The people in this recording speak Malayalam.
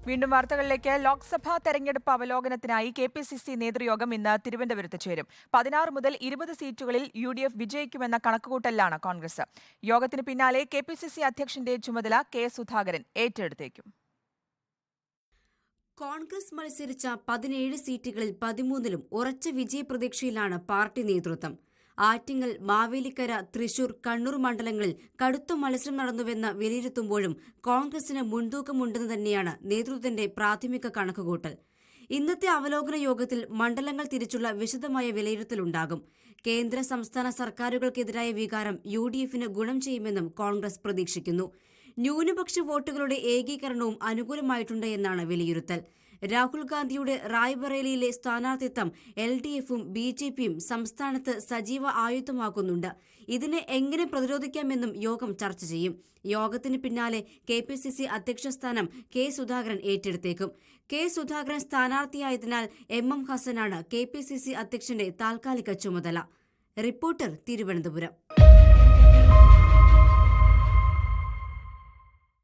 വീണ്ടും വാർത്തകളിലേക്ക്. ലോക്സഭാ തെരഞ്ഞെടുപ്പ് അവലോകനത്തിനായി KPCC നേതൃയോഗം ഇന്ന് തിരുവനന്തപുരത്ത് ചേരും. 16 മുതൽ 20 സീറ്റുകളിൽ UDF വിജയിക്കുമെന്ന കണക്കുകൂട്ടലിലാണ് കോൺഗ്രസ്. യോഗത്തിന് പിന്നാലെ KPCC അധ്യക്ഷന്റെ ചുമതല K. സുധാകരൻ ഏറ്റെടുത്തേക്കും. കോൺഗ്രസ് മത്സരിച്ച 17 സീറ്റുകളിൽ 13ലും ഉറച്ച വിജയപ്രതീക്ഷയിലാണ് പാർട്ടി നേതൃത്വം. ആറ്റിങ്ങൽ, മാവേലിക്കര, തൃശൂർ, കണ്ണൂർ മണ്ഡലങ്ങളിൽ കടുത്ത മത്സരം നടന്നുവെന്ന് വിലയിരുത്തുമ്പോഴും കോൺഗ്രസിന് മുൻതൂക്കമുണ്ടെന്ന് തന്നെയാണ് നേതൃത്വത്തിന്റെ പ്രാഥമിക കണക്കുകൂട്ടൽ. ഇന്നത്തെ അവലോകന യോഗത്തിൽ മണ്ഡലങ്ങൾ തിരിച്ചുള്ള വിശദമായ വിലയിരുത്തലുണ്ടാകും. കേന്ദ്ര സംസ്ഥാന സർക്കാരുകൾക്കെതിരായ വികാരം UDFന് ഗുണം ചെയ്യുമെന്നും കോൺഗ്രസ് പ്രതീക്ഷിക്കുന്നു. ന്യൂനപക്ഷ വോട്ടുകളുടെ ഏകീകരണവും അനുകൂലമായിട്ടുണ്ട് എന്നാണ് വിലയിരുത്തൽ. രാഹുൽ ഗാന്ധിയുടെ റായ്ബറേലിയിലെ സ്ഥാനാർത്ഥിത്വം LDFും BJPയും സംസ്ഥാനത്ത് സജീവ ആയുധമാക്കുന്നുണ്ട്. ഇതിനെ എങ്ങനെ പ്രതിരോധിക്കാമെന്നും യോഗം ചർച്ച ചെയ്യും. യോഗത്തിന് പിന്നാലെ KPCC അധ്യക്ഷ സ്ഥാനം K. Sudhakaran ഏറ്റെടുത്തേക്കും. K. Sudhakaran സ്ഥാനാർത്ഥിയായതിനാൽ MM ഹസനാണ് KPCC അധ്യക്ഷന്റെ താൽക്കാലിക ചുമതല. റിപ്പോർട്ടർ, തിരുവനന്തപുരം.